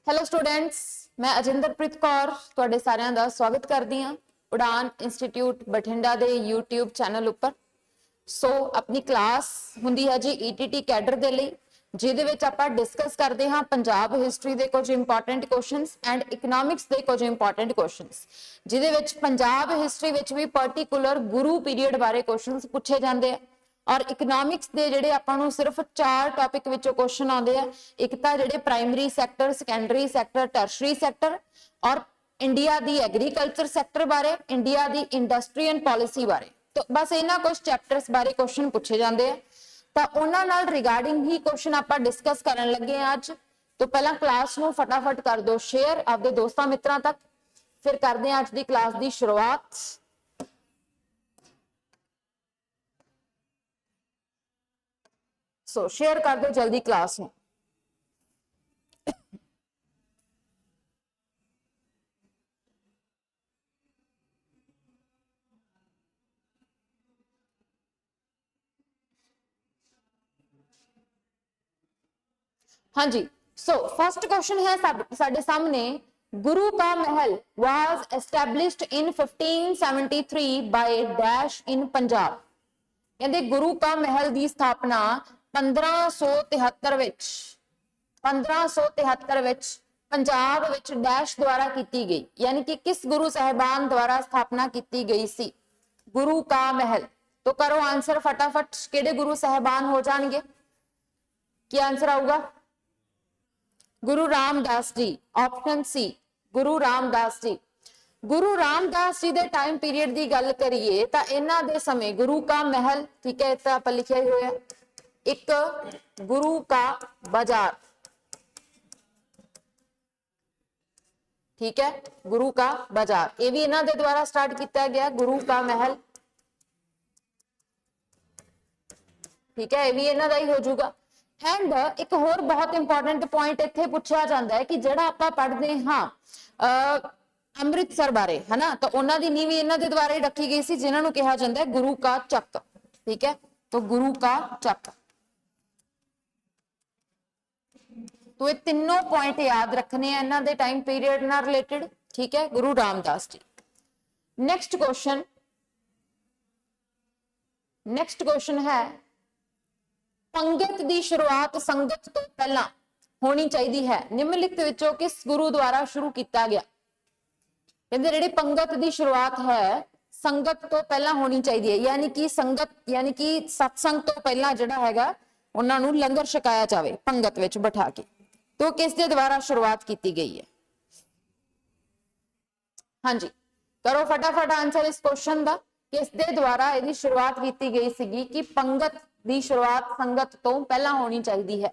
Hello students, मैं अजिंदरप्रीत कौर तुहाडे सारिਆਂ ਦਾ स्वागत करदी हां उड़ान इंस्टीट्यूट बठिंडा दे यूट्यूब चैनल उपर। सो अपनी क्लास हुंदी है जी ईटीटी कैडर दे लई, जिहदे विच आपां डिस्कस करदे हां पंजाब हिस्टरी दे कुछ इंपॉर्टेंट क्वेश्चंस एंड इकनॉमिक्स दे कुछ इंपॉर्टेंट क्वेश्चंस, जिहदे विच पंजाब हिस्टरी विच भी पर्टिकुलर गुरु पीरियड बारे क्वेश्चंस पूछे जांदे आ। और इकनॉमिक्स दे जेडे आपां नूं सिर्फ 4 टॉपिक विचों क्वेश्चन आउंदे आ। एक तां जेडे primary sector, secondary sector, tertiary sector और इंडिया दी एग्रीकल्चर सैक्टर बारे, India the industry and policy बारे। तो बस इन्हां कुछ चैप्टर्स बारे क्वेश्चन पूछे जांदे आ। तां उन्हां नाल रिगार्डिंग ही क्वेश्चन आपां डिस्कस करन लगे आ अज। तो पहला क्लास नूं फटाफट कर दो शेयर आपदे दोस्तां मित्रां तक, फिर करदे आ अज दी क्लास दी शुरुआत। सो शेयर कर दो जल्दी क्लास में। हाँ जी, सो फर्स्ट क्वेश्चन है साडे सामने, गुरु का महल was established in 1573 by dash in Punjab. कहते गुरु का महल की स्थापना 1573 विच पंजाब विच डैश द्वारा की गई, यानी कि किस गुरु साहिबान द्वारा स्थापना की गई सी गुरु का महल। तो करो आंसर फटाफट, किहड़े गुरु साहिबान हो जाएंगे? क्या आंसर आऊगा? गुरु रामदास जी, ऑप्शन सी गुरु रामदास जी। गुरु रामदास जी दे टाइम पीरियड की गल करिए तो इन्हां दे समय गुरु का महल, ठीक है, इतना आप लिखे हुए एक गुरु का बाजार, ठीक है, गुरु का बाजार, ये भी इन्हां दे द्वारा स्टार्ट किया गया गुरु का महल, ठीक है, ये भी इन्हां दा ही हो जाऊगा। एंड एक होर बहुत इंपॉर्टेंट पॉइंट इत्थे पूछा जाता है कि जिहड़ा आपां पढ़दे हां अमृतसर बारे, है ना, तो उन्हां दी नींव इन्हां दे द्वारा ही रखी गई सी, जिन्हां नूं कहा जाता है गुरु का चक, ठीक है, तो गुरु का चक। तो ये तीनों पॉइंट याद रखने हैं इन्हां दे टाइम पीरियड नाल रिलेटेड, ठीक है, गुरु रामदास जी। नेक्स्ट क्वेश्चन है, पंगत की शुरुआत संगत तो पहला होनी चाहिए है, निम्नलिखित विचों किस गुरु द्वारा शुरू किया गया? कहते जिहड़ी पंगत की शुरुआत है संगत तो पहला होनी चाहिए है, यानी कि संगत यानी कि सत्संग तो पहला जिहड़ा हैगा उन्हां नूं लंगर छकाया जावे पंगत विच बिठा के। तो किस दे द्वारा शुरुआत की गई है? हाँ जी, करो फटाफट आंसर इस क्वेश्चन का, किस दे द्वारा इसकी शुरुआत की गई सी कि पंगत की शुरुआत संगत तो पहला होनी चाहिए है?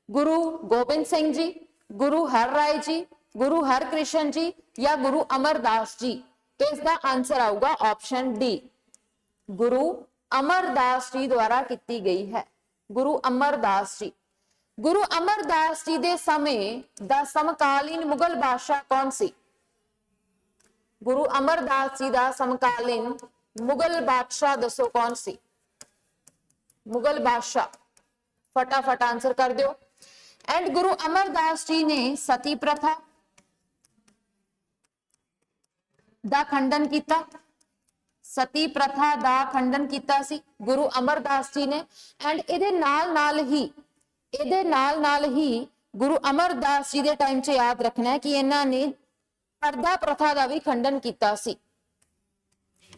गुरु गोबिंद सिंह जी, गुरु हर राय जी, गुरु हरकृष्ण जी या गुरु अमरदास जी? तो इसका आंसर आऊगा ऑप्शन डी, गुरु अमरदास जी द्वारा की गई है, गुरु अमरदास जी। गुरु अमरदास जी के समय दा समकालीन मुगल बादशाह कौन सी? गुरु अमरदास जी का समकालीन मुगल बादशाह दसो कौन सी? मुगल बादशाह, फटाफट आंसर कर दो। एंड गुरु अमरदास जी ने सती प्रथा दा खंडन किया, सती प्रथा दा खंडन किया सी गुरु अमरदास जी ने। एंड इहदे नाल ही गुरु अमरदास जी के टाइम च याद रखना है कि इन्हां ने पर्दा प्रथा का भी खंडन किया सी।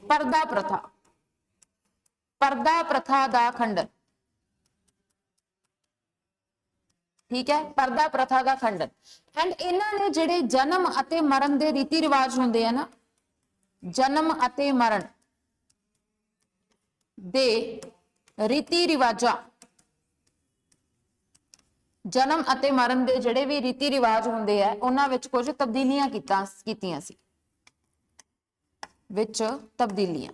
पर्दा प्रथा का खंडन, ठीक है, पर्दा प्रथा का खंडन। एंड इन्हां ने जिहड़े जन्म अते मरण दे रीति रिवाज हुंदे आ ना, जन्म अते मरण दे रीति रिवाजा, जन्म अते मरण दे जिहड़े भी रीति रिवाज हुंदे आ उन्हां विच कुछ तब्दीलियां कीतियां सी, विच तब्दीलियां।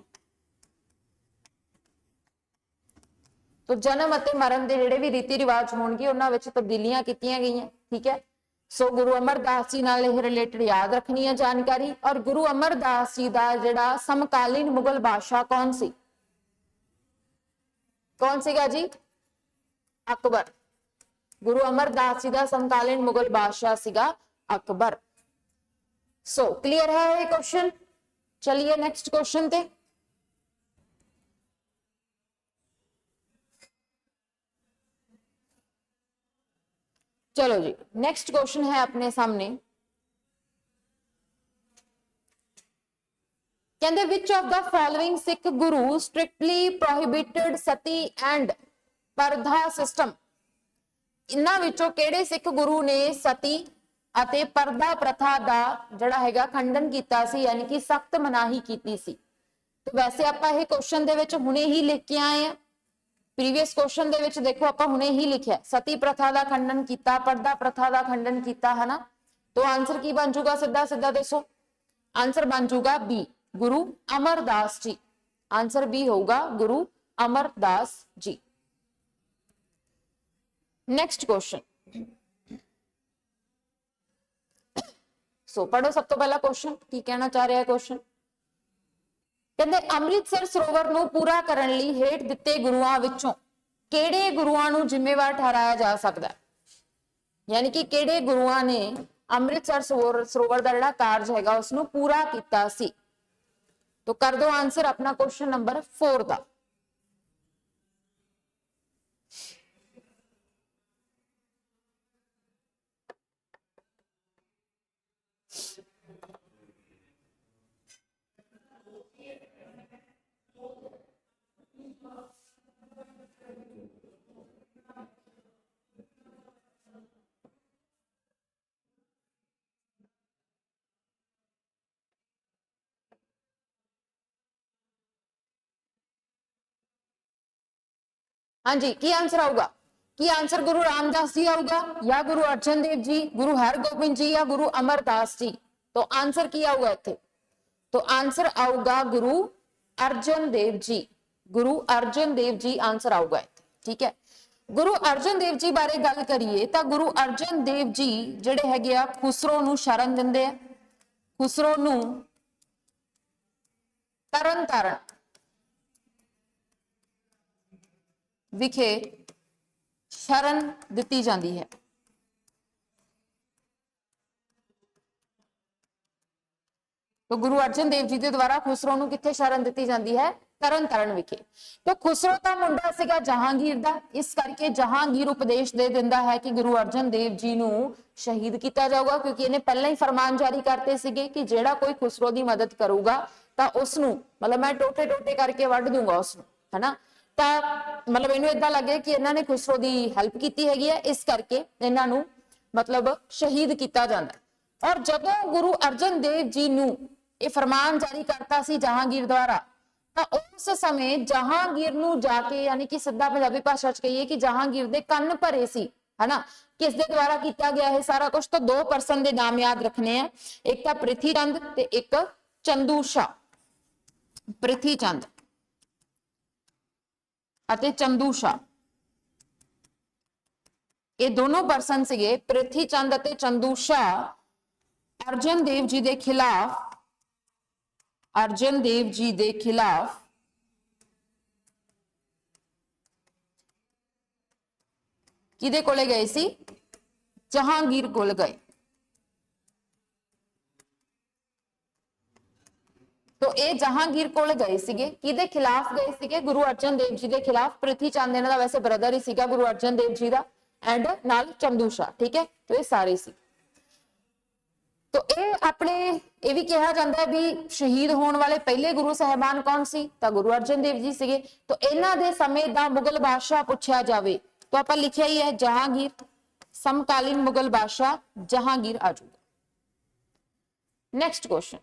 तो जन्म अते मरण दे जिहड़े भी रीति रिवाज होणगे उन्हां विच तब्दीलियां कीतियां गईयां, ठीक है। सो गुरु अमरदास जी नाल इह रिलेटेड याद रखनी है जानकारी। और गुरु अमरदास जी का जिहड़ा समकालीन मुगल बादशाह कौन सी? कौन सीगा जी? अकबर। गुरु अमरदास जी का समकालीन मुगल बादशाह सीगा अकबर। सो क्लियर है ये क्वेश्चन। चलिए नेक्स्ट क्वेश्चन पे। चलो जी, नेक्स्ट क्वेश्चन है अपने सामने। कहते which of the following Sikh Guru strictly prohibited sati and purdah system. इन्हां विचों किहड़े सिख गुरु ने सती ਅਤੇ परदा प्रथा ਦਾ ਜਿਹੜਾ ਹੈਗਾ ਖੰਡਨ ਕੀਤਾ ਸੀ, यानी कि सख्त मनाही कीती सी। तो वैसे ਆਪਾਂ ਇਹ क्वेश्चन ਦੇ ਵਿੱਚ ਹੁਣੇ ਹੀ ਲਿਖ ਕੇ ਆਏ ਆ। प्रीवियस क्वेश्चन ਦੇ ਵਿੱਚ देखो ਆਪਾਂ ਹੁਣੇ ਹੀ ਲਿਖਿਆ सती प्रथा ਦਾ ਖੰਡਨ ਕੀਤਾ, परदा प्रथा ਦਾ ਖੰਡਨ ਕੀਤਾ, है ना। तो आंसर की बन जाऊगा, सीधा सीधा दसो। आंसर बन जाऊगा बी, गुरु अमरदास जी। आंसर बी होगा Guru Amardas ji. Next question. So पढ़ो सब तो पहला क्वेश्चन की कहना चाह रहा है क्वेश्चन। कहते अमृतसर सरोवर ਨੂੰ ਪੂਰਾ ਕਰਨ ਲਈ ਹੇਠ ਦਿੱਤੇ ਗੁਰੂਆਂ ਵਿੱਚੋਂ ਕਿਹੜੇ ਗੁਰੂਆਂ ਨੂੰ ਜ਼ਿੰਮੇਵਾਰ ਠਹਿਰਾਇਆ ਜਾ ਸਕਦਾ ਹੈ। ਯਾਨੀ ਕਿ ਕਿਹੜੇ ਗੁਰੂਆਂ ਨੇ ਅੰਮ੍ਰਿਤਸਰ ਸਰੋਵਰ ਦਾ ਜਿਹੜਾ ਕਾਰਜ ਹੈਗਾ ਉਸ ਨੂੰ ਪੂਰਾ ਕੀਤਾ ਸੀ। तो कर दो आंसर अपना क्वेश्चन नंबर 4 का। हाँ जी, की आंसर आऊगा? की आंसर गुरु रामदास जी आऊगा या गुरु अर्जन देव जी, गुरु हरगोबिंद जी या गुरु अमरदास जी? तो आंसर की आऊगा इत्थे? तो आंसर आऊगा गुरु अर्जन देव जी। गुरु अर्जन देव जी आंसर आऊगा इत्थे। ठीक है, गुरु अर्जन देव जी बारे गल करिए तो गुरु अर्जन देव जी जिहड़े हैगे आ खुसरो नूं शरण दिंदे आ। खुसरो नूं तरन तारण विखे शरण दिती जाती है। तो गुरु अर्जन देव जी के द्वारा खुसरो नूं कित्थे शरण दिती जाती है? तरन तारण विखे। तो खुसरो दा मुंडा सीगा जहांगीर दा, इस करके जहांगीर उपदेश दे दिंदा है कि गुरु अर्जन देव जी नूं शहीद किया जाऊगा, क्योंकि इन्हें पहले ही फरमान जारी करते सीगे कि जेड़ा कोई खुसरो दी मदद करूगा तां उसनूं मतलब मैं टोटे टोटे करके वढ दूंगा उसनूं, है ना। मतलब इन्हू इदा लगे कि इन्होंने खुसरो की हेल्प की हैगी है, इस करके इन्हों मतलब शहीद किया जाता। और जब गुरु अर्जन देव जी नूं ये फरमान जारी करता सी जहांगीर द्वारा, तो उस समय जहांगीर नूं जाके यानी कि सीधा पंजाबी भाषा च कहिए कि जहांगीर दे कन्न भरे सी, है ना। किस दे द्वारा किया गया है सारा कुछ? तो 2 परसन के नाम याद रखने हैं, एक तो पृथ्वी चंद ते एक चंदू शाह। पृथ्वी चंद अते चंदू शाह, ये दोनों परसन सीगे। पृथ्वी चंद अते चंदू शाह अर्जन देव जी दे खिलाफ, अर्जन देव जी दे खिलाफ किदे कोले गए सी? जहांगीर कोल गए। तो ये जहांगीर कोल गए सीगे, किदे खिलाफ गए सीगे? गुरु अर्जन देव जी के खिलाफ। पृथ्वी चंद इन्हां दा वैसे ब्रदर ही सीगा गुरु अर्जन देव जी दा, एंड नाल चंदू शाह। ठीक है, तो ये सारे सी। तो ये अपने ये भी कहा जाता है भी शहीद होने वाले पहले गुरु साहिबान कौन सी? तो गुरु अर्जन देव जी सीगे। तो इन्हां दे समय दा मुगल बादशाह पूछा जाए तो आप लिखिया ही है जहांगीर। समकालीन मुगल बादशाह जहांगीर आ जाऊगा। Next question,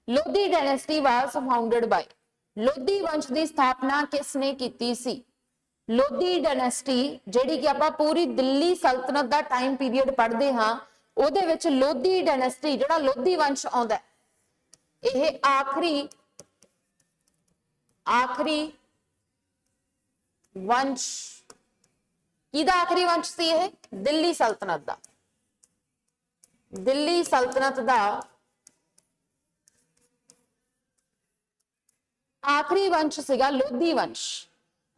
Lodhi dynasty was founded by. Lodhi वंश की स्थापना किसने की सी? लोधी डायनेस्टी जिहड़ी कि आपां पूरी दिल्ली सल्तनत का टाइम पीरियड पढ़ते हाँ, उहदे विच लोधी डायनेस्टी जिहड़ा लोधी वंश आउंदा है, यह आखिरी वंश किहदा आखिरी वंश सी? यह दिल्ली सल्तनत का। दिल्ली सल्तनत का आखिरी वंश सीगा लोधी वंश।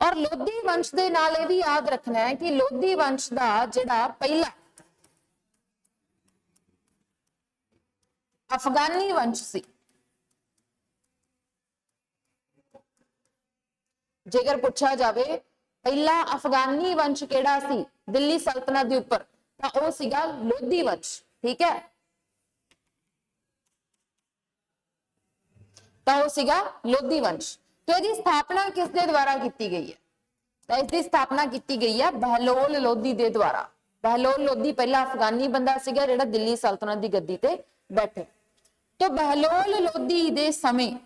और लोधी वंश दे नाल ये भी याद रखना है कि लोधी वंश का जिहड़ा पहला अफगानी वंश सी, जेकर पूछा जाए पहला अफगानी वंश केड़ा सी दिल्ली सल्तनत के उपर, तो वह सीगा लोधी वंश। ठीक है, तो वह सीगा लोधी वंश। तो इसकी स्थापना किसके द्वारा की गई है? तो इसकी स्थापना की गई है बहलोल लोधी के द्वारा। बहलोल लोधी पहला अफगानी बंदा सीगा जिहड़ा दिल्ली सल्तनत की गद्दी ते बैठे। तो बहलोल लोधी दे समय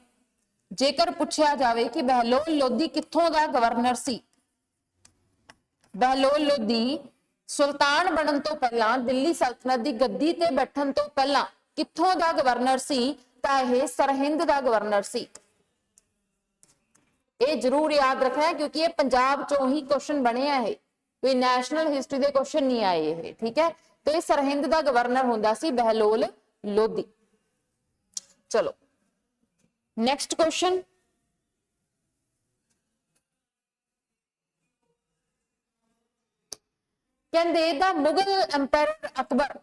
जेकर पूछा जाए कि बहलोल लोधी कित्थों दा गवर्नर सी, बहलोल लोधी सुल्तान बनन तो पहला दिल्ली सल्तनत की गद्दी ते बैठन तो पहला कित्थों दा गवर्नर सी? तां यह सरहिंद दा गवर्नर सी। ये जरूर याद रखना है क्योंकि ये पंजाब चो ही क्वेश्चन बने है, कोई नैशनल हिस्टरी के क्वेश्चन नहीं आए ये। ठीक है, तो ये सरहिंद दा गवर्नर हुंदा सी बहलोल लोधी। चलो नेक्स्ट क्वेश्चन, कहंदे the Mughal empire Akbar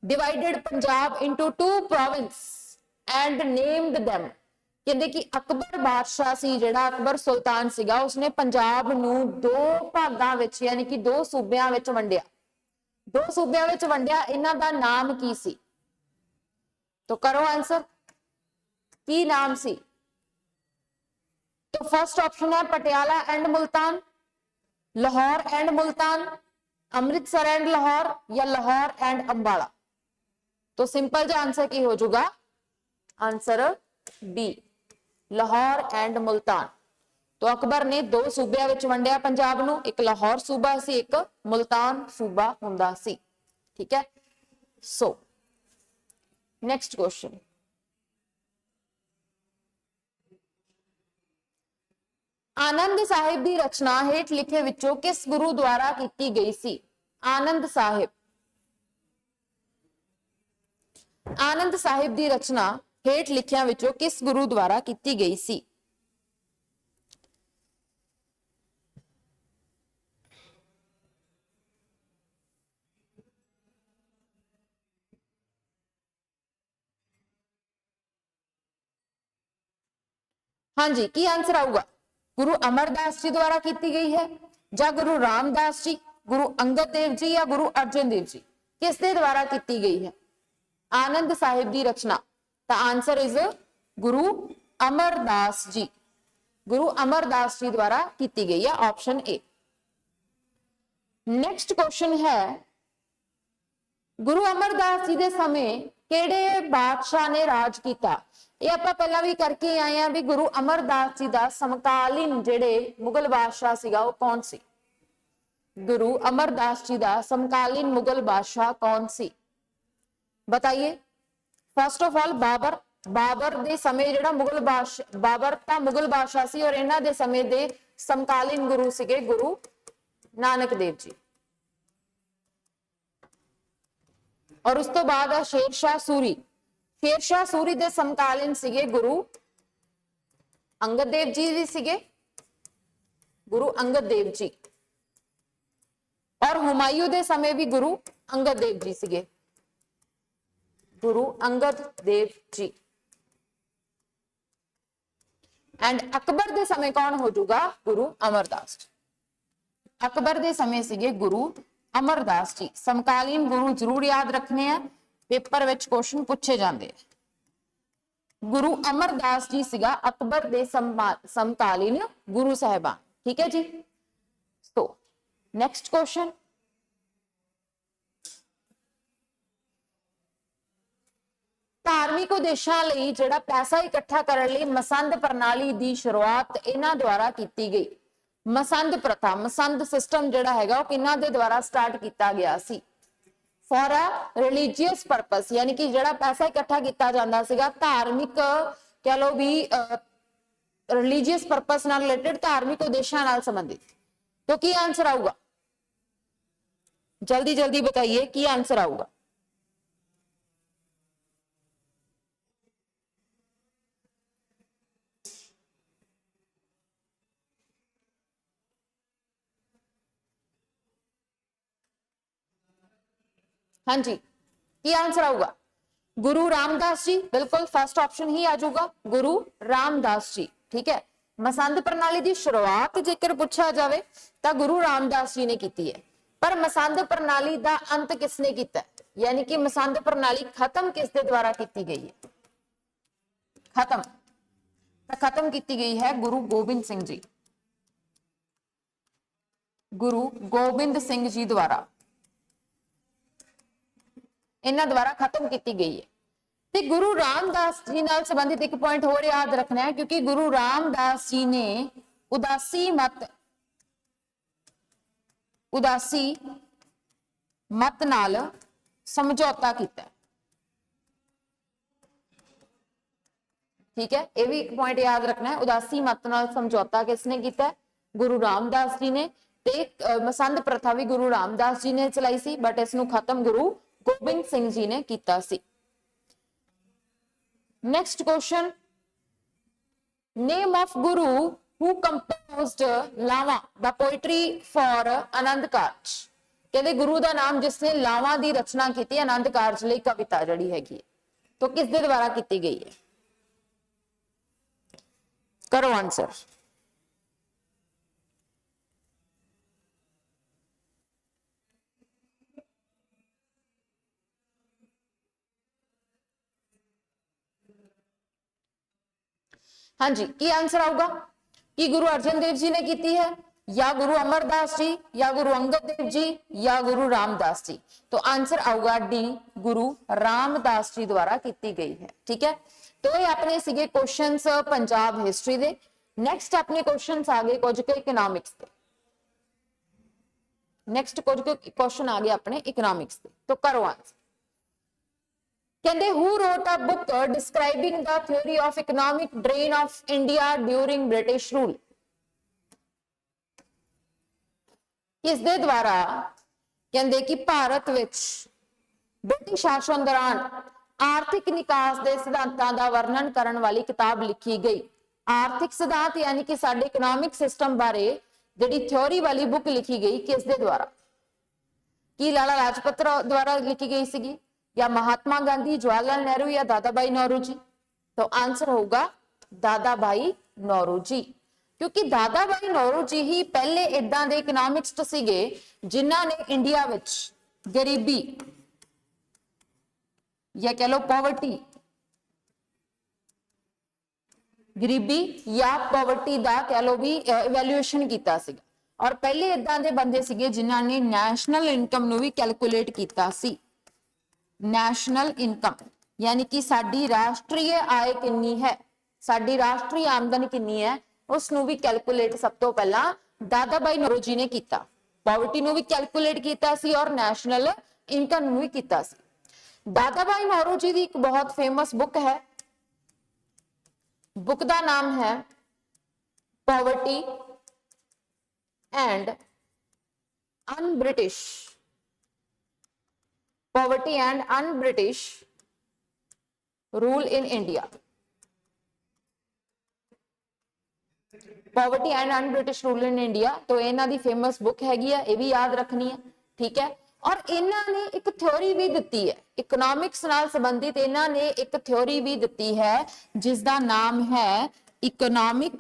divided Punjab into two province and named them। कहते कि अकबर बादशाह सी जिहड़ा अकबर सुल्तान सीगा उसने पंजाब नू दो भागां विच यानी कि दो सूबियां विच वंडिया। दो सूबियां विच वंडिया, इन्हां दा नाम की सी? तो करो आंसर, की नाम सी? तो फर्स्ट ऑप्शन है Patiala and Multan, Lahore and Multan, Amritsar and Lahore, या लाहौर एंड अंबाला। तो सिंपल जो आंसर की हो जाएगा, answer B, Lahore and Multan. तो अकबर ने दो सूबिया विच वंडिया पंजाब नू, एक लाहौर सूबा सी, एक मुल्तान सूबा हुंदा सी। ठीक है, सो नेक्स्ट क्वेश्चन, आनंद साहिब की रचना हेठ लिखे विचों किस गुरु द्वारा की गई सी? आनंद साहिब, आनंद साहिब की रचना हेठ लिखिया विचों किस गुरु द्वारा की गई सी? हाँ जी, की आंसर आऊगा? गुरु अमरदास जी द्वारा की गई है, या गुरु रामदास जी, गुरु अंगद देव जी, या गुरु अर्जन देव जी? किसके द्वारा की गई है आनंद साहिब की रचना? तो आंसर इज गुरु अमरदास जी। गुरु अमरदास जी द्वारा की गई है, ऑप्शन ए। नेक्स्ट क्वेश्चन है, गुरु अमरदास जी के समय केड़े बादशाह ने राज किया? ये आप पहला भी करके आए हैं भी गुरु अमरदास जी का समकालीन जेड़े मुगल बादशाह सीगा वो कौन सी? गुरु अमरदास जी का समकालीन मुगल बादशाह कौन सी? बताइए। First of all Babur, Babur दे समय जेड़ा मुगल बादशाह, बाबर ता मुगल बादशाह सी और इन्हां दे समय दे समकालीन गुरु सीगे गुरु नानक देव जी। और उस तो बाद है शेरशाह सूरी। शेरशाह सूरी दे समकालीन सीगे गुरु अंगद देव जी भी सीगे, गुरु अंगद देव जी। और हुमायूं दे समय भी गुरु अंगद देव जी सीगे, गुरु अंगद देव जी। एंड अकबर दे समय कौन हो जाऊगा? गुरु अमरदास। अकबर दे समय सीगे गुरु अमरदास जी। समकालीन गुरु जरूर याद रखने हैं, पेपर विच क्वेश्चन पूछे जाते हैं। गुरु अमरदास जी सीगा अकबर दे समकालीन गुरु साहिबान। ठीक है जी। तो नेक्स्ट क्वेश्चन, धार्मिक उद्देश्यों लई जिहड़ा पैसा इकट्ठा करने लई मसंद प्रणाली की शुरुआत इन्हां द्वारा की गई। मसंद प्रथा, मसंद सिस्टम जिहड़ा हैगा वो किन्हां दे द्वारा स्टार्ट किया गया सी? फॉर अ रिलीजियस परपस, यानी कि जिहड़ा पैसा इकट्ठा किया जाता सीगा धार्मिक कह लो भी रिलीजियस परपस नाल रिलेटेड, धार्मिक उद्देश्यों नाल संबंधित। तो की आंसर आऊगा? जल्दी जल्दी बताइए की आंसर आऊगा? हाँ जी, की आंसर आऊगा गुरु रामदास जी, बिल्कुल फर्स्ट ऑप्शन ही आ जाऊगा गुरु रामदास जी। ठीक है, मसंद प्रणाली की शुरुआत जेकर पूछा जाए तो गुरु रामदास जी ने की है, पर मसंद प्रणाली का अंत किसने किया, यानी कि मसंद प्रणाली खत्म किसके द्वारा की गई है, खत्म की गई है गुरु गोबिंद सिंह जी, गुरु गोबिंद सिंह जी द्वारा, इन्होंने द्वारा खत्म की गई है। ते गुरु रामदास जी नाल संबंधित एक पॉइंट होर याद रखना है, क्योंकि गुरु रामदास जी ने उदासी मत नाल समझौता किया। ठीक है, यह भी एक पॉइंट याद रखना है, उदासी मत नाल समझौता किसने किया, गुरु रामदास जी ने। ते मसंद प्रथा भी गुरु रामदास जी ने चलाई सी, बट इसनूं खत्म गुरु गोबिंद सिंह जी ने किया सी। Next question, name of Guru who composed Laavan the poetry for Anand Karaj, कहते गुरु का नाम जिसने लावा की रचना की आनंद कारज लई कविता जड़ी हैगी, तो किसके द्वारा की गई है, करो आंसर। हाँ जी, की आंसर आऊगा कि गुरु अर्जन देव जी ने की है, या गुरु अमरदास जी, या गुरु अंगद देव जी, या गुरु रामदास जी, तो आंसर आऊगा डी, गुरु रामदास जी द्वारा की गई है। ठीक है, तो ये अपने सीगे क्वेश्चंस पंजाब हिस्ट्री दे। नेक्स्ट अपने क्वेश्चंस आ गए कुछ के इकोनॉमिक्स के, नेक्स्ट कुछ क्वेश्चन आ गए अपने इकोनॉमिक्स के, तो करो आंसर। कहते who wrote a book describing the theory of economic drain of India during British rule, किसदे द्वारा कहते कि भारत विच ब्रिटिश शासन दौरान आर्थिक निकास के सिद्धांतों का वर्णन करने वाली किताब लिखी गई। आर्थिक सिद्धांत यानी कि साडे इकोनॉमिक सिस्टम बारे जिहड़ी थ्योरी वाली बुक लिखी गई किसदे द्वारा, की लाला लाजपत राय द्वारा लिखी गई सी, या महात्मा गांधी, जवाहरलाल नेहरू, या दादा भाई नौरोजी, तो आंसर होगा दादा भाई नौरोजी, क्योंकि दादा भाई नौरोजी ही पहले इदां दे इकोनॉमिक्स सीगे जिन्हां ने इंडिया विच गरीबी या कह लो पॉवर्टी, गरीबी या पॉवर्टी दा कह लो भी इवैल्यूएशन कीता सीगा, और पहले इदां दे बंदे सीगे जिन्हां ने नैशनल इनकम नूं भी कैलकुलेट कीता सी। नैशनल इनकम यानी कि साडी राष्ट्रीय आय कितनी है, साडी राष्ट्रीय आमदन कितनी है, उसनूं भी कैलकुलेट सब तो पहला दादा भाई नौरोजी ने किया। पॉवर्टी नूं भी कैलकुलेट किया सी और नैशनल इनकम नूं भी किया सी। दादा भाई नौरोजी की एक बहुत फेमस बुक है, बुक का नाम है poverty and un-British, poverty and un-British rule in India, poverty and un-British rule in India, तो इन्हां दी फेमस बुक हैगी है, ये भी याद रखनी है। ठीक है, और इन्हां ने एक थ्योरी भी दी है इकोनॉमिक्स नाल संबंधित, इन्हां ने एक थ्योरी भी दी है जिसका नाम है economic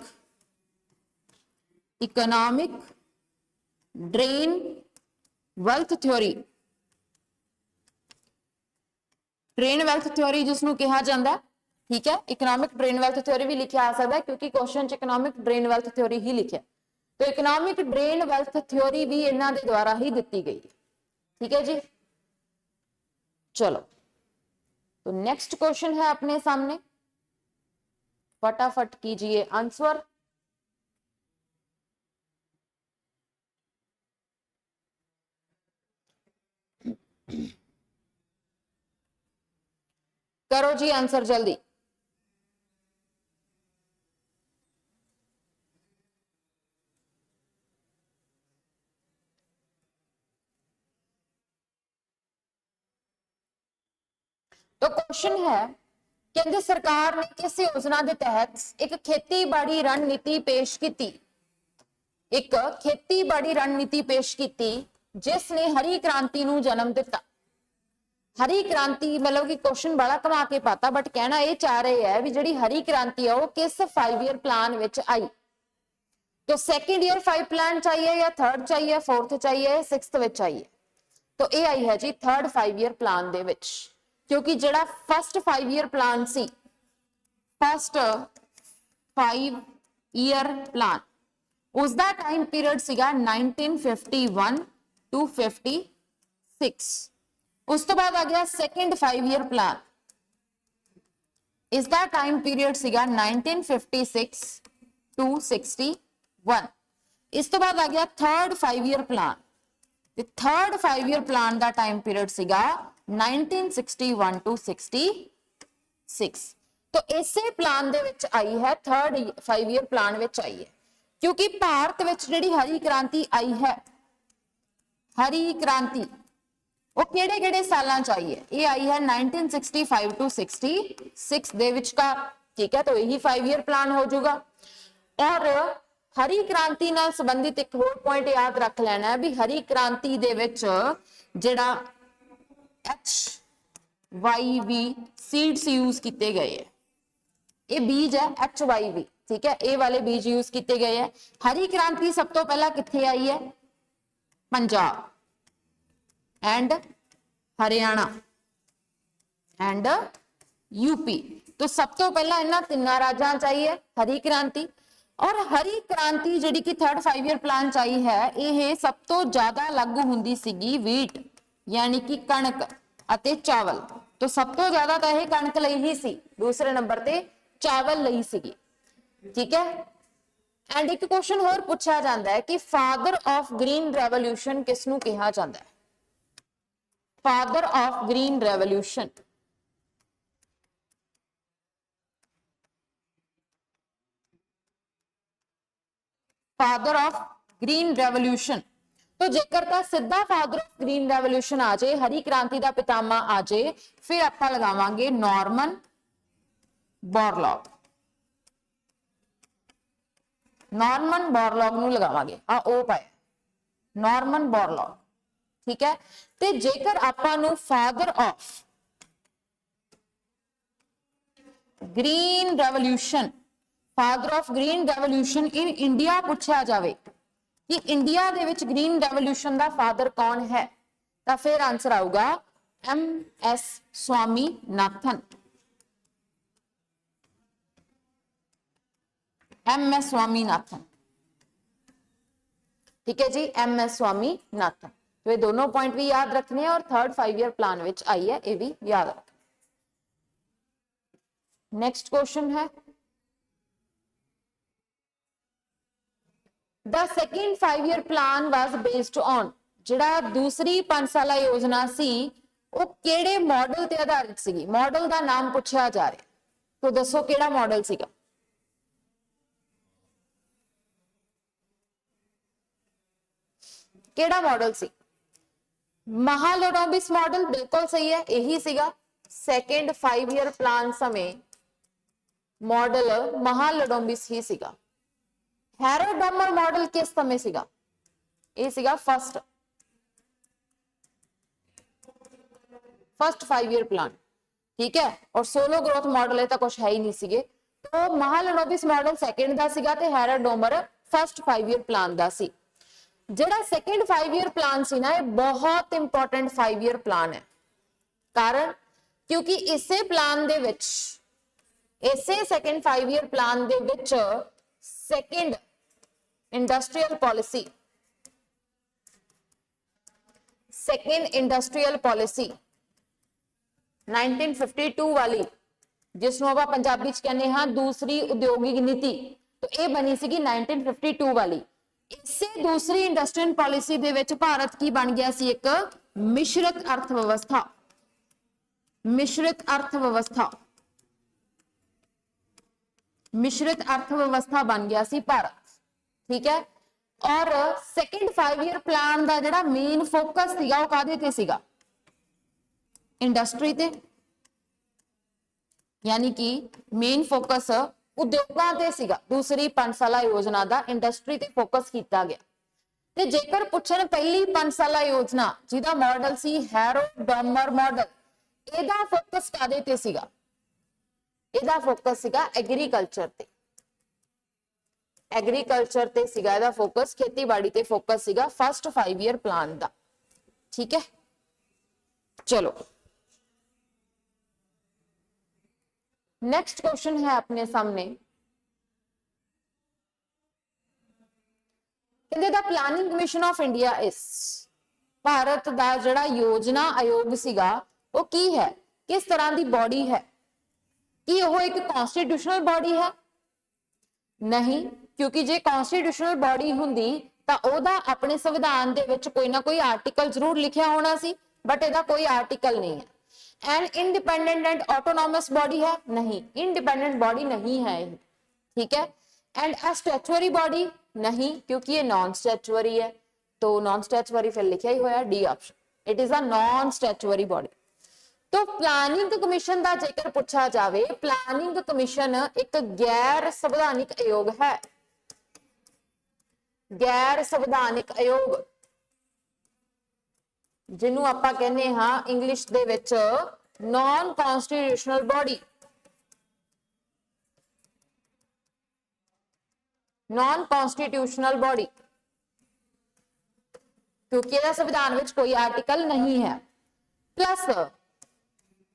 drain wealth theory, drain wealth theory जिसनों कहा जाता। ठीक है, इकोनॉमिक ड्रेन वेल्थ थ्योरी भी लिखा आ सकता है क्योंकि क्वेश्चन च इकोनॉमिक ड्रेन वेल्थ थ्योरी ही लिखा, तो इकोनॉमिक ड्रेन वेल्थ थ्योरी भी इन्हां दे द्वारा ही दी गई है। ठीक है जी, चलो तो नेक्स्ट क्वेश्चन है अपने सामने, फटाफट कीजिए आंसर। करो जी आंसर जल्दी। तो क्वेश्चन है कहते सरकार ने किस योजना के तहत एक खेतीबाड़ी रणनीति पेश की, एक खेतीबाड़ी रणनीति पेश की जिसने हरी क्रांति नूं जन्म दिता। हरी क्रांति मतलब कि क्वेश्चन बड़ा घुमा के पाता, बट कहना ये चाह रहे है भी जिहड़ी हरी क्रांति है वो किस 5 ईयर प्लान विच आई। तो सेकेंड ईयर 5 प्लान चाहिए या थर्ड चाहिए, फोर्थ चाहिए, सिक्स्थ विच चाहिए? तो ये आई है जी थर्ड 5 ईयर प्लान दे विच, क्योंकि जिहड़ा फर्स्ट 5 ईयर प्लान सी, फर्स्ट 5 ईयर प्लान उसका टाइम पीरियड सीगा 1951 टू 56। उस तो बाद आ गया सेकेंड 5 ईयर प्लान, इसका टाइम पीरियड सीगा 1956 टू 61। इस तो बाद आ गया third 5 year plan, third 5 year plan का टाइम पीरियड सीगा 1961 टू 66। तो इसे प्लान दे विच आई है, थर्ड 5 ईयर प्लान विच आई है, क्योंकि भारत विच जिहड़ी हरी क्रांति आई है, हरी क्रांति वो किहड़े-किहड़े सालां च आई है? ये आई है 1965 टू 66 दे विचकार, ठीक है। तो यही 5 ईयर प्लान हो जाएगा। और हरी क्रांति नाल संबंधित एक होर पॉइंट याद रख लेना है भी हरी क्रांति दे विच जिहड़ा HYV सीड्स यूज किए गए है, ये बीज है HYV, ठीक है, ये वाले बीज यूज किए गए हैं। हरी क्रांति सब तो पहला कित्थे आई है? Punjab and Haryana and UP. तो सब तो पहला इन्हां तिन्ना राज्यां च आई है हरी क्रांति। और हरी क्रांति जिहड़ी कि थर्ड 5 ईयर प्लान च आई है, यह सब तो ज्यादा लागू हुंदी सीगी वीट यानी कि कणक अते चावल। तो सब तो ज्यादा तो यह कणक लई ही सी, दूसरे नंबर ते चावल लई सीगी, ठीक है। एंड एक क्वेश्चन होर पूछा जाता है कि फादर ऑफ ग्रीन रेवोल्यूशन किसनू कहा जाता है? Father of green revolution, father of green revolution. तो जेकर तो सीधा फादर ऑफ ग्रीन रेवोल्यूशन आ जाए, हरी क्रांति का पितामा आ जाए, फिर आप लगावांगे नॉर्मन बोरलॉग। नॉर्मन बोरलॉग नू लगावांगे, आ ओ पाया नॉर्मन बोरलॉग, ठीक है। ते जेकर आपां नू father of green revolution, father of green revolution in India पूछा जाए कि इंडिया दे विच ग्रीन रेवोल्यूशन का फादर कौन है, तो फिर आंसर आऊगा MS स्वामीनाथन। MS स्वामीनाथन, ठीक है जी, MS स्वामीनाथन। तो ये दोनों पॉइंट भी याद रखने हैं और थर्ड 5 ईयर प्लान विच आई है, ये भी याद रख। नेक्स्ट क्वेश्चन है the second 5 year plan was based on, जिहड़ा दूसरी 5 साला योजना सी वो किहड़े मॉडल ते आधारित सीगी? मॉडल का नाम पूछा जा रहा है, तो दसो किहड़ा मॉडल सीगा? किहड़ा मॉडल सी? महालनोबिस मॉडल, बिल्कुल सही है, यही सीगा सेकेंड 5 ईयर प्लान समय मॉडल महालनोबिस ही सीगा। हैरोडोमर मॉडल किस समय सीगा? ये सीगा फर्स्ट 5 ईयर प्लान, ठीक है। और सोलो ग्रोथ मॉडल तो कुछ है ही नहीं सीगे। तो महालनोबिस मॉडल सेकेंड दा सीगा ते हैरोडोमर फर्स्ट 5 ईयर प्लान दा सी। जिहड़ा सेकेंड 5 ईयर प्लान सी ना, ये बहुत इंपॉर्टेंट 5 ईयर प्लान है। कारण क्योंकि इसे प्लान दे विच, इसे सेकेंड 5 ईयर प्लान दे विच second industrial policy, second industrial policy 1952 वाली, जिसनों आप पंजाबी च कहने हाँ दूसरी उद्योगिक नीति, तो ये बनी सी 1952 वाली। इससे दूसरी इंडस्ट्रियल पॉलिसी दे विच भारत की बन गया सी एक मिश्रित अर्थव्यवस्था, मिश्रित अर्थव्यवस्था, मिश्रित अर्थव्यवस्था बन गया सी भारत, ठीक है। और सेकेंड 5 ईयर प्लान का जिहड़ा मेन फोकस सीगा वो काहदे ते सीगा? इंडस्ट्री ते, यानी कि मेन फोकस उद्योगां ते सीगा। दूसरी 5 साला योजना का इंडस्ट्री ते फोकस किया गया। ते जेकर पुछन पहली 5 साला योजना जिहदा मॉडल सी हैरोडोमर मॉडल, ਇਹਦਾ ਫੋਕਸ ਕਾਦੇ ਤੇ ਸੀਗਾ? ਇਹਦਾ ਫੋਕਸ ਸੀਗਾ ਐਗਰੀਕਲਚਰ ਤੇ, एग्रीकल्चर ते सीगा ਇਹਦਾ फोकस, खेतीबाड़ी ते फोकस सीगा फर्स्ट 5 ईयर प्लान दा। ठीक है, चलो नेक्स्ट क्वेश्चन है अपने सामने। कहते the planning commission of India is, Bharat दा जड़ा योजना आयोग सीगा वो की है, किस तरह की बॉडी है? कि वो एक कॉन्स्टिट्यूशनल बॉडी है? नहीं, क्योंकि जे कॉन्स्टिट्यूशनल बॉडी हुंदी तां ओहदा अपने संविधान दे विच कोई ना कोई आर्टिकल जरूर लिखिया होना सी, बट इहदा कोई आर्टिकल नहीं है। And independent and autonomous body है? नहीं, इंडिपेंडेंट बॉडी नहीं है। ठीक है। And a statutory body? नहीं, क्योंकि ये नॉन स्टैचुअरी है, तो नॉन स्टैचुअरी फिर लिखा ही होया D option, it is a non statutory body. तो प्लानिंग कमीशन का जेकर पूछा जाए, प्लानिंग कमीशन एक गैर संवैधानिक आयोग है, गैर संवैधानिक आयोग, जिन्हों आपां कहने हां English they which non constitutional body, non constitutional body, क्योंकि ਇਹਦਾ संविधान विच कोई आर्टिकल नहीं है। प्लस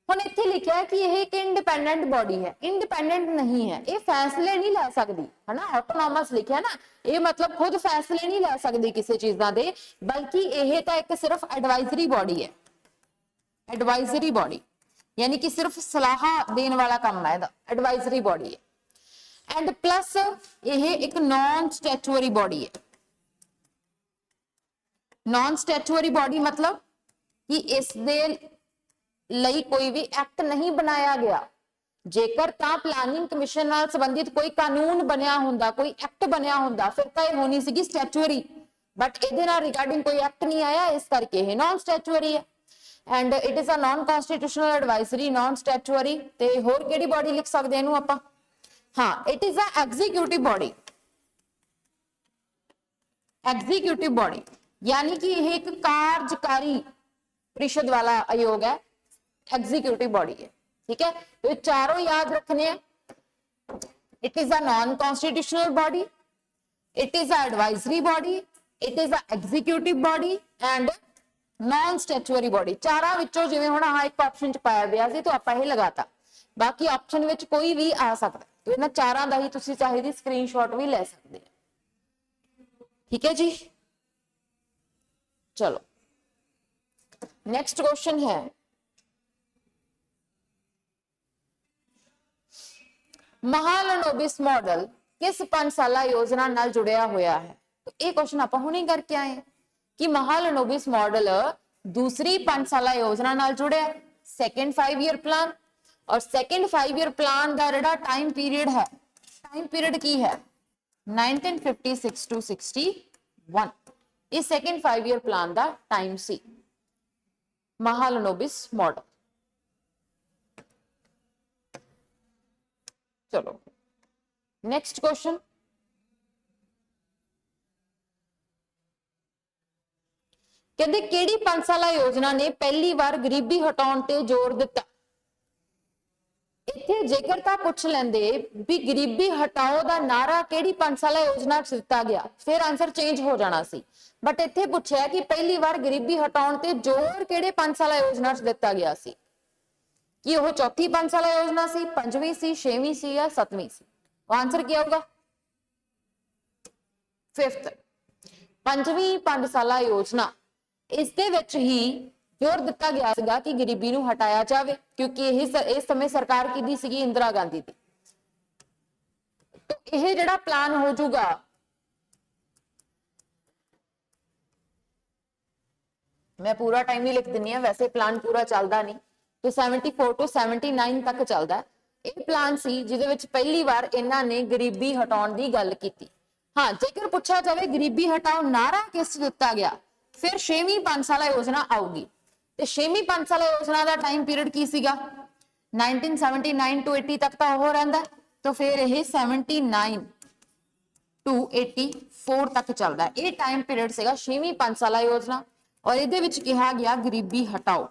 हुण इत्थे लिखा है कि यह एक इंडिपेंडेंट बॉडी है, इंडिपेंडेंट नहीं है, ये फैसले नहीं लै सकती है ना, ऑटोनॉमस लिखा ना, ये मतलब खुद फैसले नहीं लै सकती किसी चीज़ों के, बल्कि यह तो एक सिर्फ एडवाइजरी बॉडी है, एडवाइजरी बॉडी यानी कि सिर्फ सलाह देने वाला काम है, एडवाइजरी बॉडी है। एंड प्लस यह एक नॉन स्टैचुअरी बॉडी है। नॉन स्टैचुअरी बॉडी मतलब कि इस दे ਲਈ कोई भी एक्ट नहीं बनाया गया, जेकर तां प्लानिंग कमीशन नाल संबंधित कोई कानून बनया हुंदा, कोई एक्ट बनया हुंदा, फिर तां ये होनी सीगी स्टैचुअरी, बट इहदे नाल रिगार्डिंग कोई एक्ट नहीं आया, इस करके ये नॉन स्टैचुअरी है। And it is a non constitutional advisory non statutory. ते होर किहड़ी बॉडी लिख सकदे इहनूं आपां? हाँ, it is a executive body, executive body यानी कि यह एक कार्यकारी परिषद वाला आयोग है, एग्जीक्यूटिव बॉडी है। ठीक है, तो ये चारों याद रखने हैं। It is a non constitutional body, it is a advisory body, it is a executive body and non statutory body. चारां विचों जिवें हुण आह एक ऑप्शन च पाया गया सी, तो आपां इह लगाता, बाकी ऑप्शन विच कोई भी आ सकता, तो इन्हां चारां दा ही तुसीं चाहे दी स्क्रीनशॉट भी ले सकदे हो। ठीक है जी, चलो नेक्स्ट क्वेश्चन है, महालनोबिस मॉडल किस 5 साला योजना नाल जुड़िया होया है? तो ये क्वेश्चन आप हुणे करके आए कि महालनोबिस मॉडल दूसरी 5 साला योजना नाल जुड़िया, सेकेंड 5 ईयर प्लान, और सेकेंड 5 ईयर प्लान का जिहड़ा टाइम पीरियड है, टाइम पीरियड की है 1956 टू 61, ये सेकेंड 5 ईयर प्लान का टाइम सी महालनोबिस मॉडल। चलो नेक्स्ट क्वेश्चन, कहते केड़ी 5 साला योजना ने पहली बार गरीबी हटाउण ते जोर दिता? इत्थे जेकर तां पुछ लेंदे भी गरीबी हटाओ दा नारा केड़ी 5 साला योजना च दिता गया, फिर आंसर चेंज हो जाना सी, बट इत्थे पुछया कि पहली बार गरीबी हटाउण ते जोर केड़े 5 साला योजना च दिता गया सी, कि वह चौथी 5 साला योजना सी, 5वीं सी, 6वीं सी या 7वीं सी? आंसर क्या होगा? 5th 5वीं 5 साला योजना। इस दे विच ही जोर दिता गया सीगा कि गरीबी नूं हटाया जाए, क्योंकि इस समय सरकार की सीगी इंदिरा गांधी दी। तो यह जिहड़ा प्लान हो जाऊगा, मैं पूरा टाइम ही लिख दिनी है, वैसे प्लान पूरा चलता नहीं, तो 74 टू 79 तक चलता। यह प्लान सी जिहदे विच पहली बार इन्हां ने गरीबी हटाउण दी गल कीती। हाँ, जेकर पूछा जाए गरीबी हटाओ नारा किस दिता गया, फिर 6वीं 5 साला योजना आऊगी। तो 6वीं 5 साला योजना का टाइम पीरियड की सीगा 1979 टू 80 तक तो वो रहिंदा, तो फिर यह 79 टू 84 तक चलता है। यह टाइम पीरियड सीगा 6वीं 5 साला योजना, और इहदे विच कहा गया गरीबी हटाओ।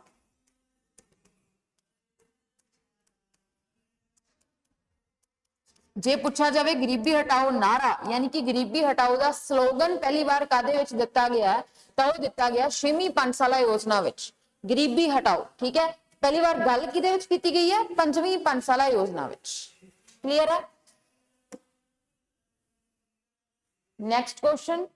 जे पूछा जाए गरीबी हटाओ नारा यानी कि गरीबी हटाओ का स्लोगन पहली बार कादे विच दिता गया है, तो वो दिता गया 6वीं पंचसाला योजना विच, गरीबी हटाओ। ठीक है, पहली बार गल किहदे विच कीती गई है? 5वीं पंचसाला योजना विच। क्लियर है? Next question,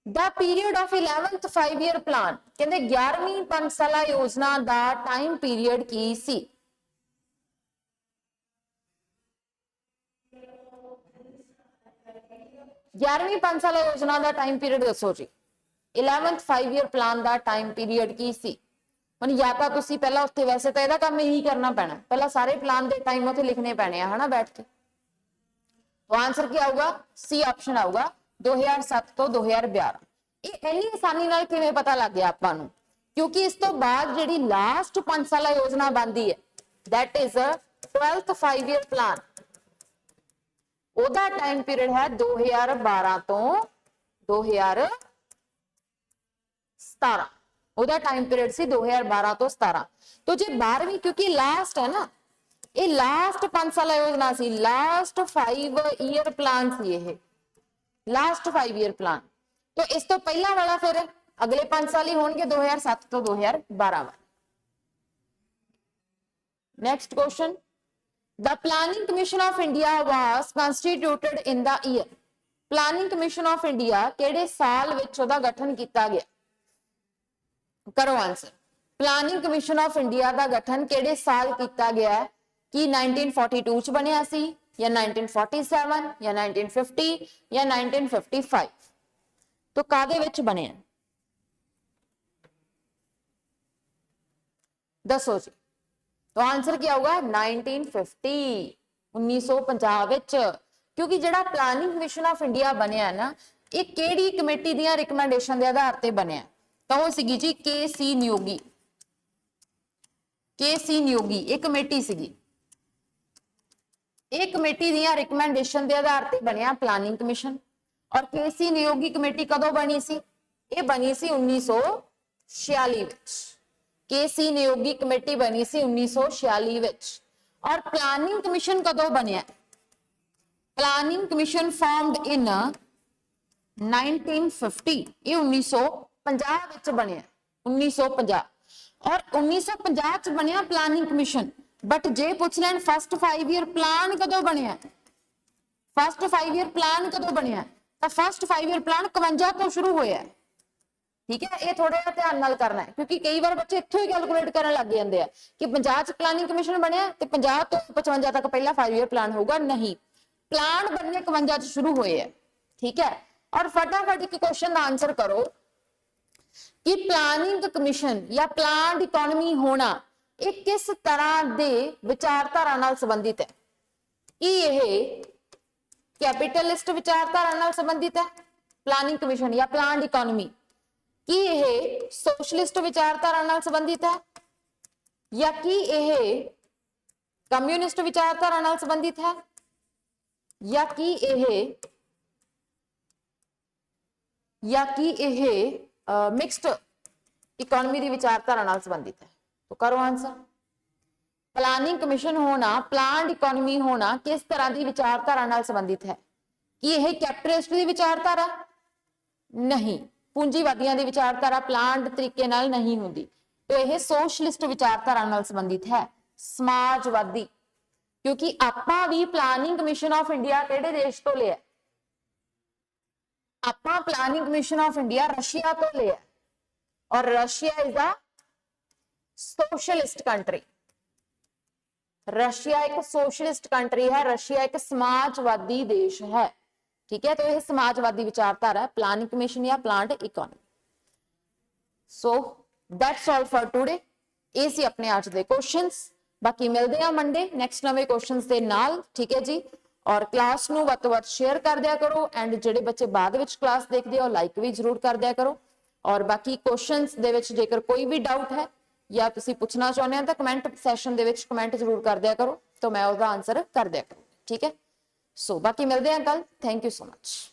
the period of 11th 5-year plan, कहते 11वीं पंचसाला योजना का टाइम पीरियड की सी? ग्यारहवीं पंचसाला योजना का टाइम पीरियड दसो जी। 11th 5-year प्लान का टाइम पीरियड की सी? ਹੁਣ या तो तुसी पहला उत्थे वैसे तो ਇਹਦਾ काम यही करना पैना, पहला सारे प्लान के टाइम उत्थे लिखने पैने है ना बैठ के। तो आंसर क्या आऊगा? सी ऑप्शन आऊगा 2007 तो 2012। ये इन्नी आसानी नाल किवें पता लग गया आपां नूं? क्योंकि इस तो बाद जिहड़ी लास्ट पंचसाला योजना बनदी है that is 12th 5-year plan, ओदा टाइम पीरियड है 2012 तो 2017। ओदा टाइम पीरियड सी 2012 तो 17। तो जे 12वीं क्योंकि लास्ट है ना, ये लास्ट पंचसाला योजना सी, लास्ट 5-year प्लान सी, ये लास्ट 5-year प्लान। तो इस तो पहला वाला फिर अगले 5 साल ही होंगे 2007 तो 2012। Next question, the planning commission of India was constituted in the year, planning commission of India किहड़े साल विच ओदा गठन किया गया? करो answer. Planning commission of India का गठन किहड़े साल किया गया है? कि 1942 च बनिया सी, या 1947, या 1950, या 1955? तो कादे विच बनिया दसो जी। तो आंसर क्या होगा? 1950, 1950 विच। क्योंकि जिहड़ा प्लानिंग कमीशन ऑफ इंडिया बनिया है ना, ये किहड़ी कमेटी दी रिकमेंडेशन के आधार पर बनिया? तो वो सीगी जी के.सी. नियोगी। के.सी. नियोगी एक कमेटी सीगी, एक कमेटी दी रिकमेंडेशन के आधार पर बनिया प्लानिंग कमीशन। और के.सी. नियोगी कमेटी कदों बनी सी? ये बनी सी 1946 विच। के.सी. नियोगी कमेटी बनी सी 1946 विच। और प्लानिंग कमीशन कदों बनिया? प्लानिंग कमीशन फॉर्म्ड इन 1950, ये 1950 विच बनिया, 1950। और 1950 च बनिया प्लानिंग कमीशन। बट जे पूछ लैन फर्स्ट 5-year प्लान कदों बनिया? फर्स्ट 5-year प्लान कदों बनिया? तो फर्स्ट 5-year प्लान 51 तो शुरू होया है। ठीक है, ये थोड़ा जिहा ध्यान नाल करना है, क्योंकि कई बार बच्चे इत्थों ही कैलकुलेट करन लग जांदे आ कि 50 च प्लानिंग कमीशन बनिया ते 50 तो 55 तक पहला 5-year प्लान होगा। नहीं, प्लान बनने 51 च शुरू होए है। ठीक है, और फटाफट एक क्वेश्चन का आंसर करो कि प्लानिंग कमीशन या प्लान्ड इकोनॉमी होना ये किस तरह के विचारधारा नाल संबंधित है? कि यह कैपिटलिस्ट विचारधारा नाल संबंधित है प्लानिंग कमीशन या प्लान्ड इकोनॉमी? कि यह सोशलिस्ट विचारधारा नाल संबंधित है, या कि यह कम्युनिस्ट विचारधारा नाल संबंधित है, या कि यह मिक्स्ड इकोनॉमी की विचारधारा नाल संबंधित है? तो करो आंसर। प्लानिंग कमीशन होना, प्लान्ड इकोनॉमी होना किस तरह की विचारधारा नाल संबंधित है? कि यह कैपिटलिस्ट की विचारधारा? नहीं, पूंजीवादियों की विचारधारा प्लान्ड तरीके नाल नहीं होंदी। तो यह सोशलिस्ट विचारधारा नाल संबंधित है, समाजवादी। क्योंकि आपां भी प्लानिंग कमीशन ऑफ इंडिया किहड़े देश तो लिया? आपां planning commission of India Russia तो लिया, और Russia is a socialist country. Russia एक सोशलिस्ट कंट्री है, रशिया एक समाजवादी देश है। ठीक है, तो यह समाजवादी विचारधारा है प्लानिंग कमीशन या planned economy. So that's all for today. ये सी अपने आज दे क्वेश्चंस। बाकी मिलते हैं मंडे नैक्सट नवे क्वेश्चंस दे नाल। ठीक है जी, और क्लास नूं वध तों वध शेयर कर दिया करो, एंड जिहड़े बच्चे बाद विच क्लास देखते हो लाइक भी जरूर कर दिया करो। और बाकी क्वेश्चंस दे विच जेकर कोई भी डाउट है या तुसीं पुछना चाहुंदे हो तो कमेंट सैशन दे विच कमेंट जरूर कर दिया करो, तो मैं उसका आंसर कर दिया करूँ। ठीक है, सो बाकी मिलते हैं कल। Thank you so much.